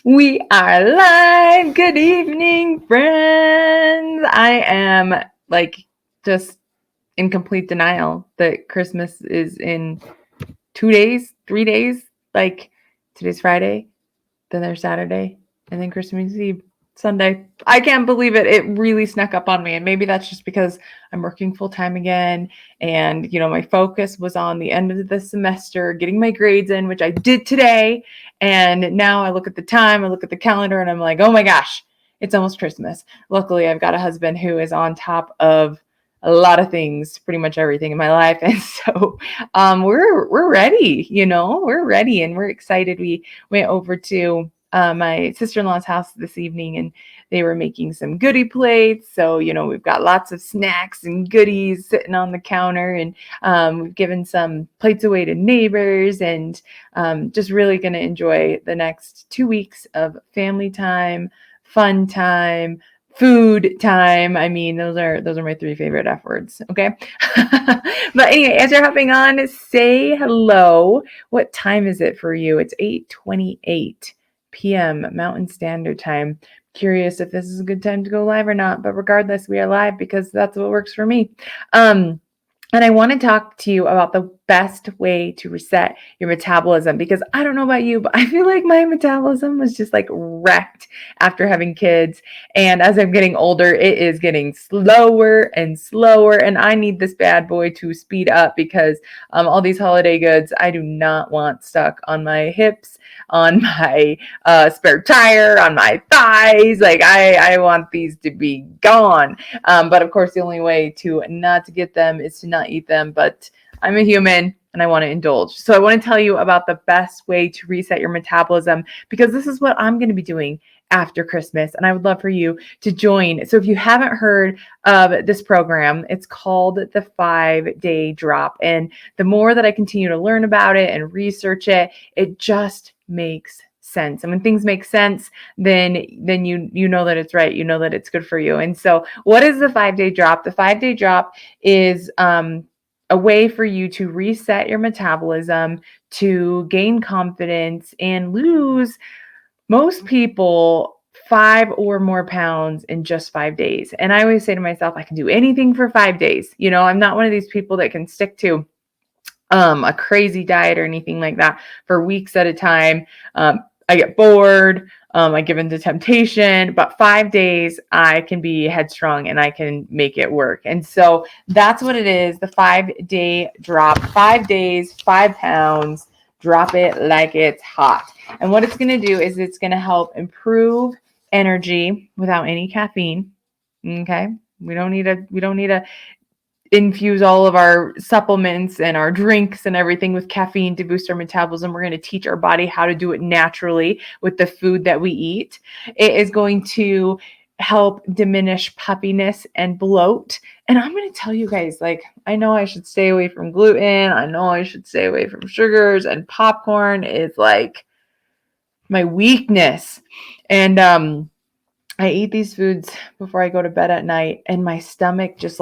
We are live. Good evening, friends. I am just in complete denial that Christmas is in 2 days, 3 days. Like today's Friday, then there's Saturday, and then Christmas Eve, Sunday. I can't believe it. It really snuck up on me. And maybe that's just because I'm working full time again. And, my focus was on the end of the semester, getting my grades in, which I did today. And now I look at the time, I look at the calendar, and I'm like, oh my gosh, it's almost Christmas. Luckily, I've got a husband who is on top of a lot of things, pretty much everything in my life. And so we're ready, we're ready and we're excited. We went over to my sister-in-law's house this evening, and they were making some goodie plates. So, we've got lots of snacks and goodies sitting on the counter, and we've given some plates away to neighbors, and just really going to enjoy the next 2 weeks of family time, fun time, food time. I mean, those are my three favorite F words. Okay. But anyway, as you're hopping on, say hello. What time is it for you? It's 8:28 p.m. Mountain Standard Time. Curious if this is a good time to go live or not, but regardless, we are live because that's what works for me. And I want to talk to you about the best way to reset your metabolism, because I don't know about you, but I feel like my metabolism was just like wrecked after having kids. And as I'm getting older, it is getting slower and slower. And I need this bad boy to speed up because all these holiday goods, I do not want stuck on my hips, on my spare tire, on my thighs. Like I want these to be gone. But of course, the only way to not to get them is to not eat them. But I'm a human and I want to indulge. So I want to tell you about the best way to reset your metabolism, because this is what I'm going to be doing after Christmas. And I would love for you to join. So if you haven't heard of this program, it's called the 5-Day Drop. And the more that I continue to learn about it and research it, it just makes sense. And when things make sense, then you know that it's right. You know that it's good for you. And so what is the 5-Day Drop? The 5-Day Drop is a way for you to reset your metabolism, to gain confidence and lose, most people, 5 or more pounds in just 5 days. And I always say to myself, I can do anything for 5 days. I'm not one of these people that can stick to a crazy diet or anything like that for weeks at a time. I get bored. I give in to temptation, but 5 days I can be headstrong and I can make it work. And so that's what it is. The 5-Day Drop, 5 days, 5 pounds, drop it like it's hot. And what it's going to do is it's going to help improve energy without any caffeine. Okay. We don't need to infuse all of our supplements and our drinks and everything with caffeine to boost our metabolism. We're going to teach our body how to do it naturally with the food that we eat. It is going to help diminish puffiness and bloat. And I'm going to tell you guys, I know I should stay away from gluten. I know I should stay away from sugars, and popcorn is like my weakness. And I eat these foods before I go to bed at night, and my stomach just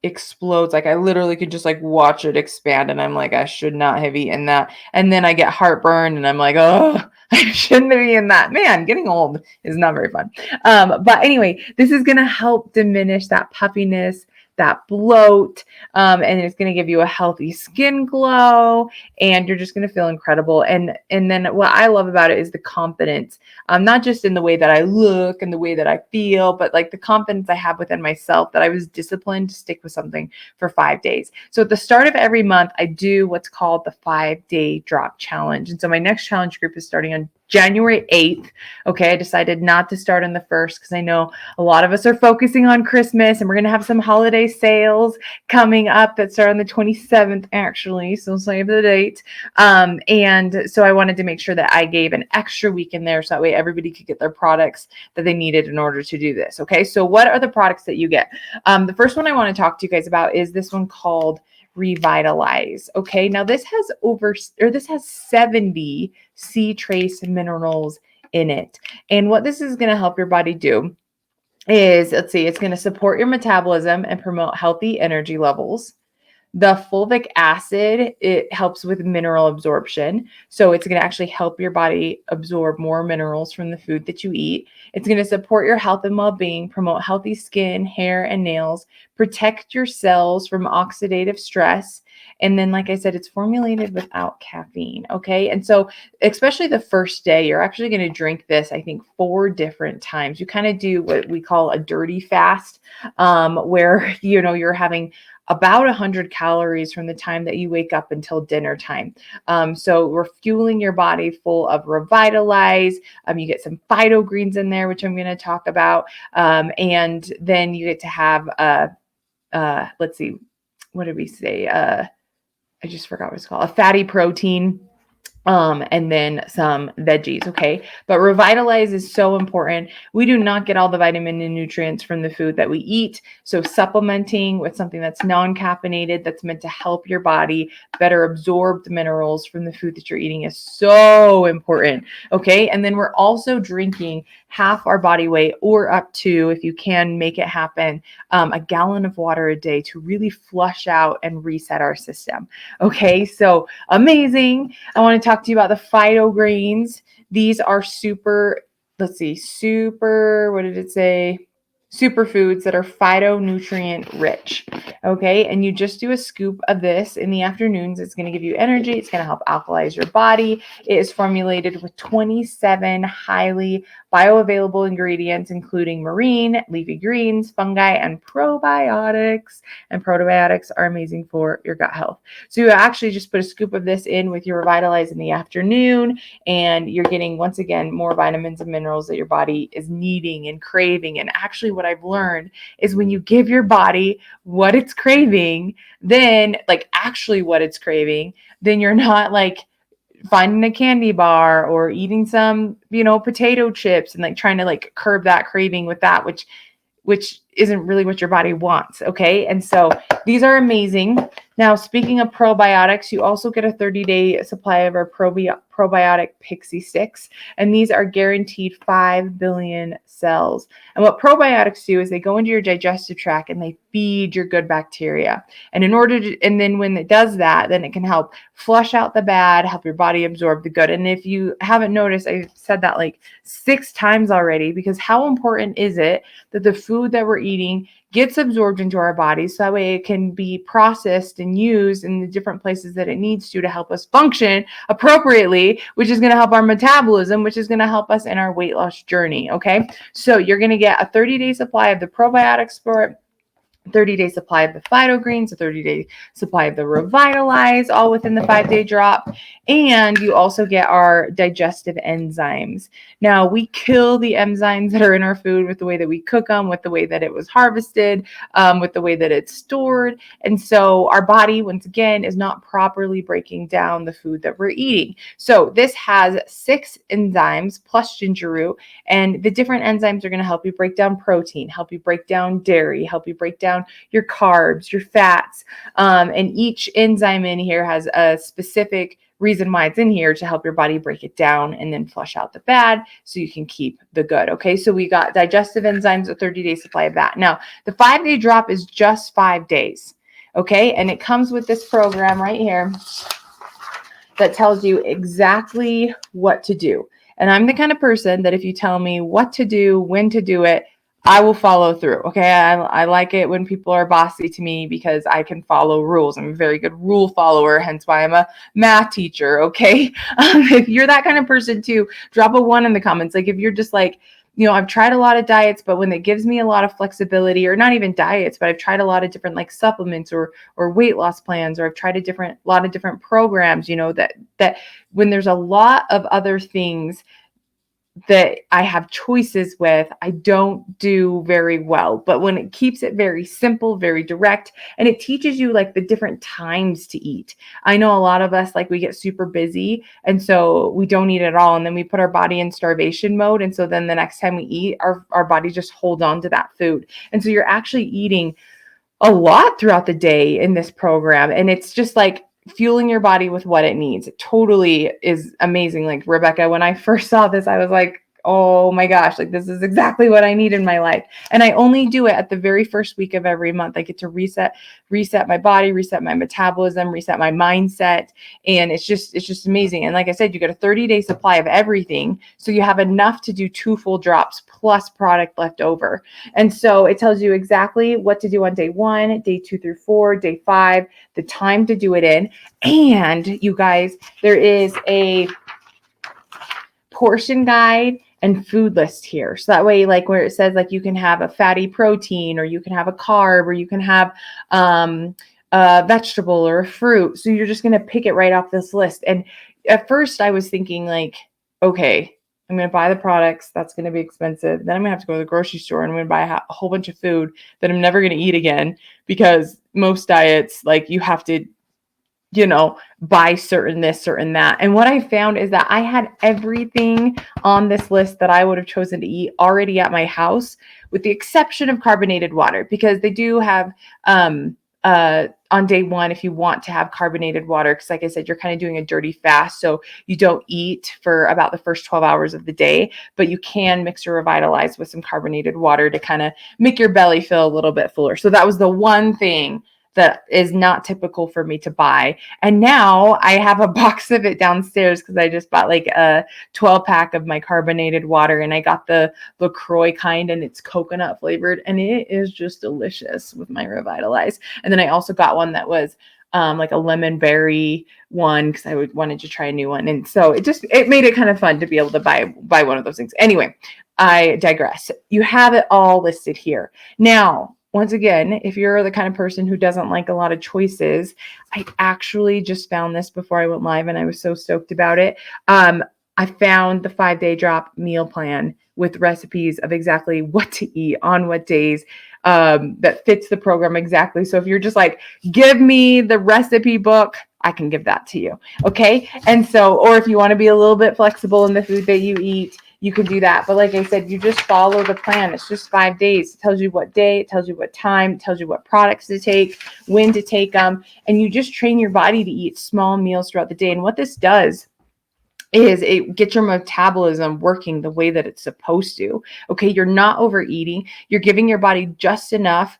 explodes. I literally could just watch it expand, and I'm like, I should not have eaten that. And then I get heartburn and I'm like, oh, I shouldn't have eaten that. Man, getting old is not very fun. But anyway, this is going to help diminish that puffiness, that bloat, and it's going to give you a healthy skin glow, and you're just going to feel incredible. And then what I love about it is the confidence, not just in the way that I look and the way that I feel, but the confidence I have within myself that I was disciplined to stick with something for 5 days. So at the start of every month, I do what's called the 5-Day Drop Challenge. And so my next challenge group is starting on January 8th. Okay, I decided not to start on the 1st because I know a lot of us are focusing on Christmas, and we're going to have some holiday sales coming up that start on the 27th, actually. So save the date. And so I wanted to make sure that I gave an extra week in there so that way everybody could get their products that they needed in order to do this. Okay, so what are the products that you get? The first one I want to talk to you guys about is this one called Revitalize. Okay, now this has 70 sea trace minerals in it. And what this is going to help your body do is, it's going to support your metabolism and promote healthy energy levels, The fulvic acid, it helps with mineral absorption. So it's going to actually help your body absorb more minerals from the food that you eat. It's going to support your health and well-being, promote healthy skin, hair, and nails, protect your cells from oxidative stress. And then, like I said, it's formulated without caffeine. Okay. And so, especially the first day, you're actually going to drink this, I think, 4 different times. You kind of do what we call a dirty fast, where, you're having about 100 calories from the time that you wake up until dinner time. So we're fueling your body full of Revitalize. You get some phyto greens in there, which I'm going to talk about. And then you get to have, let's see, what did we say? I just forgot what it's called, a fatty protein, and then some veggies. Okay. But Revitalize is so important. We do not get all the vitamin and nutrients from the food that we eat. So supplementing with something that's non-caffeinated, that's meant to help your body better absorb the minerals from the food that you're eating is so important. Okay. And then we're also drinking half our body weight, or up to, if you can make it happen, a gallon of water a day to really flush out and reset our system. Okay. So amazing. I want to talk to you about the phyto greens. These are super, what did it say? Superfoods that are phytonutrient rich. Okay. And you just do a scoop of this in the afternoons. It's going to give you energy. It's going to help alkalize your body. It is formulated with 27 highly bioavailable ingredients, including marine, leafy greens, fungi, and probiotics. And probiotics are amazing for your gut health. So you actually just put a scoop of this in with your Revitalize in the afternoon, and you're getting, once again, more vitamins and minerals that your body is needing and craving. And actually, what I've learned is when you give your body what it's craving, then actually what it's craving, then you're not finding a candy bar or eating some, potato chips and trying to curb that craving with that, which isn't really what your body wants. Okay. And so these are amazing. Now, speaking of probiotics, you also get a 30-day supply of our probiotic Pixie Sticks. And these are guaranteed 5 billion cells. And what probiotics do is they go into your digestive tract and they feed your good bacteria. And and then when it does that, then it can help flush out the bad, help your body absorb the good. And if you haven't noticed, I've said that 6 times already, because how important is it that the food that we're eating gets absorbed into our bodies, so that way it can be processed and used in the different places that it needs to help us function appropriately, which is going to help our metabolism, which is going to help us in our weight loss journey. Okay. So you're going to get a 30-day supply of the probiotics for it, 30-day supply of the phyto greens, a 30-day supply of the Revitalize, all within the 5-day drop. And you also get our digestive enzymes. Now, we kill the enzymes that are in our food with the way that we cook them, with the way that it was harvested, with the way that it's stored. And so our body, once again, is not properly breaking down the food that we're eating. So this has 6 enzymes plus ginger root, and the different enzymes are going to help you break down protein, help you break down dairy, help you break down your carbs, your fats. And each enzyme in here has a specific reason why it's in here, to help your body break it down and then flush out the bad so you can keep the good. Okay, so we got digestive enzymes, a 30-day supply of that. Now, the 5-day drop is just 5 days. Okay, and it comes with this program right here that tells you exactly what to do. And I'm the kind of person that if you tell me what to do, when to do it, I will follow through. Okay. I like it when people are bossy to me because I can follow rules. I'm a very good rule follower, hence why I'm a math teacher. Okay. If you're that kind of person too, drop a 1 in the comments. If you're just I've tried a lot of diets, but when it gives me a lot of flexibility, or not even diets, but I've tried a lot of different supplements or weight loss plans, or I've tried a lot of different programs, that when there's a lot of other things that I have choices with, I don't do very well. But when it keeps it very simple, very direct, and it teaches you the different times to eat. I know a lot of us, we get super busy, and so we don't eat at all. And then we put our body in starvation mode. And so then the next time we eat, our body just hold on to that food. And so you're actually eating a lot throughout the day in this program. And it's just fueling your body with what it needs. It totally is amazing. Rebecca, when I first saw this, I was oh my gosh, like this is exactly what I need in my life. And I only do it at the very first week of every month. I get to reset my body, reset my metabolism, reset my mindset. And it's just amazing. And like I said, you get a 30-day supply of everything. So you have enough to do 2 full drops plus product left over. And so it tells you exactly what to do on day 1, day 2 through 4, day 5, the time to do it in. And you guys, there is a portion guide and food list here. So that way, like where it says like you can have a fatty protein, or you can have a carb, or you can have a vegetable or a fruit. So you're just going to pick it right off this list. And at first I was thinking like, okay, I'm going to buy the products. That's going to be expensive. Then I'm going to have to go to the grocery store and I'm going to buy a whole bunch of food that I'm never going to eat again, because most diets, like you have to, buy certain this, certain that. And what I found is that I had everything on this list that I would have chosen to eat already at my house, with the exception of carbonated water, because they do have, on day 1, if you want to have carbonated water, because like I said, you're kind of doing a dirty fast. So you don't eat for about the first 12 hours of the day, but you can mix or revitalize with some carbonated water to kind of make your belly feel a little bit fuller. So that was the one thing that is not typical for me to buy. And now I have a box of it downstairs because I just bought like a 12-pack of my carbonated water, and I got the LaCroix kind, and it's coconut flavored, and it is just delicious with my Revitalize. And then I also got one that was like a lemon berry one, because I wanted to try a new one. And so it made it kind of fun to be able to buy one of those things. Anyway, I digress. You have it all listed here. Now, once again, if you're the kind of person who doesn't like a lot of choices, I actually just found this before I went live, and I was so stoked about it. I found the 5-day drop meal plan with recipes of exactly what to eat on what days, that fits the program exactly. So if you're just like, give me the recipe book, I can give that to you. Okay. And so, or if you want to be a little bit flexible in the food that you eat, you can do that. But like I said, you just follow the plan. It's just 5 days. It tells you what day, it tells you what time, it tells you what products to take, when to take them. And you just train your body to eat small meals throughout the day. And what this does is it gets your metabolism working the way that it's supposed to. Okay. You're not overeating. You're giving your body just enough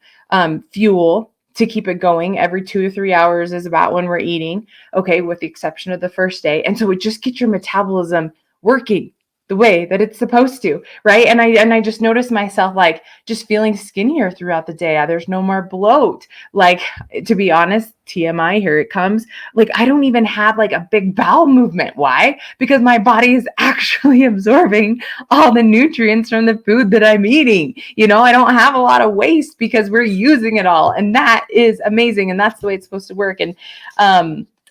fuel to keep it going. Every 2 to 3 hours is about when we're eating. Okay. With the exception of the first day. And so it just gets your metabolism working the way that it's supposed to, right? And I just noticed myself like just feeling skinnier throughout the day. There's no more bloat. Like, to be honest, TMI, here it comes. Like, I don't even have like a big bowel movement. Why? Because my body is actually absorbing all the nutrients from the food that I'm eating. I don't have a lot of waste because we're using it all. And that is amazing. And that's the way it's supposed to work. And,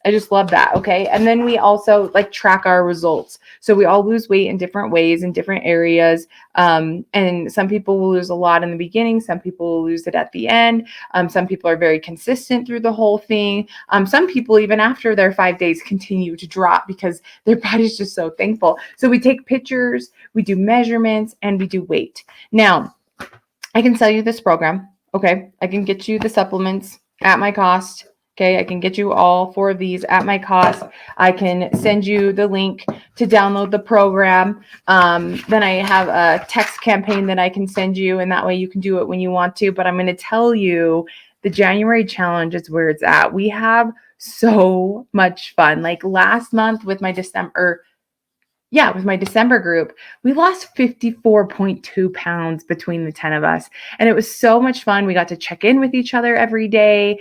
I just love that. Okay. And then we also like track our results. So we all lose weight in different ways, in different areas. And some people will lose a lot in the beginning. Some people will lose it at the end. Some people are very consistent through the whole thing. Some people, even after their 5 days, continue to drop because their body's just so thankful. So we take pictures, we do measurements, and we do weight. Now, I can sell you this program. Okay. I can get you the supplements at my cost. Okay, I can get you all 4 of these at my cost. I can send you the link to download the program. Then I have a text campaign that I can send you, and that way you can do it when you want to. But I'm going to tell you, the January challenge is where it's at. We have so much fun. Like last month with my December group, we lost 54.2 pounds between the 10 of us. And it was so much fun. We got to check in with each other every day.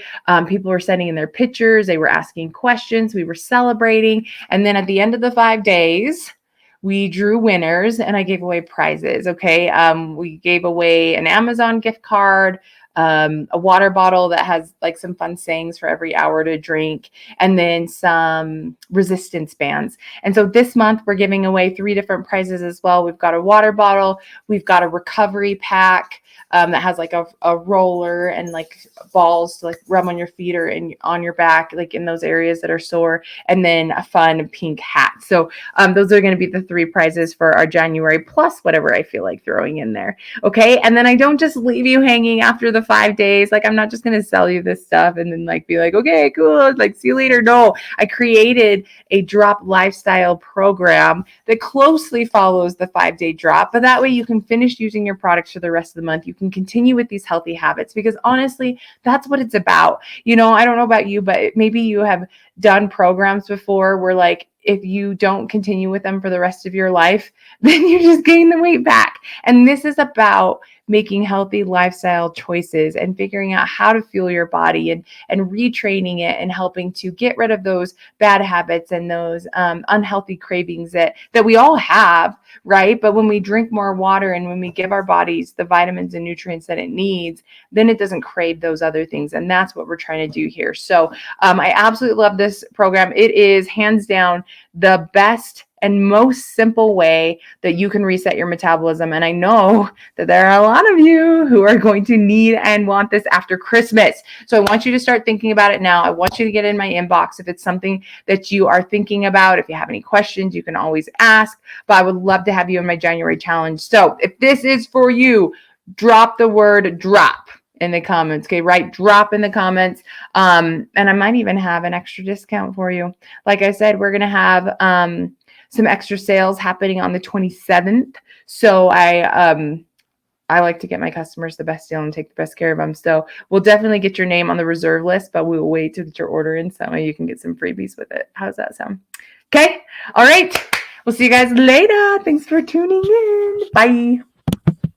People were sending in their pictures. They were asking questions. We were celebrating. And then at the end of the 5 days, we drew winners and I gave away prizes. Okay. We gave away an Amazon gift card, a water bottle that has like some fun sayings for every hour to drink, and then some resistance bands. And so this month we're giving away 3 different prizes as well. We've got a water bottle, we've got a recovery pack that has like a roller and like balls to like rub on your feet or on your back, like in those areas that are sore, and then a fun pink hat. So those are going to be the 3 prizes for our January, plus whatever I feel like throwing in there. Okay. And then I don't just leave you hanging after the 5 days. Like, I'm not just going to sell you this stuff and then like be like, okay, cool. Like, see you later. No, I created a drop lifestyle program that closely follows the 5-day drop. But that way you can finish using your products for the rest of the month. You can continue with these healthy habits, because honestly, that's what it's about. I don't know about you, but maybe you have done programs before where, like, if you don't continue with them for the rest of your life, then you just gain the weight back. And this is about making healthy lifestyle choices and figuring out how to fuel your body and retraining it and helping to get rid of those bad habits and those unhealthy cravings that we all have, right? But when we drink more water and when we give our bodies the vitamins and nutrients that it needs, then it doesn't crave those other things. And that's what we're trying to do here. So I absolutely love this program. It is hands down the best and most simple way that you can reset your metabolism. And I know that there are a lot of you who are going to need and want this after Christmas. So I want you to start thinking about it now. I want you to get in my inbox if it's something that you are thinking about. If you have any questions, you can always ask. But I would love to have you in my January challenge. So if this is for you, drop the word drop in the comments. Okay, right? Drop in the comments. And I might even have an extra discount for you. Like I said, we're going to have some extra sales happening on the 27th. So I like to get my customers the best deal and take the best care of them. So we'll definitely get your name on the reserve list, but we will wait to get your order in so you can get some freebies with it. How's that sound? Okay. All right. We'll see you guys later. Thanks for tuning in. Bye.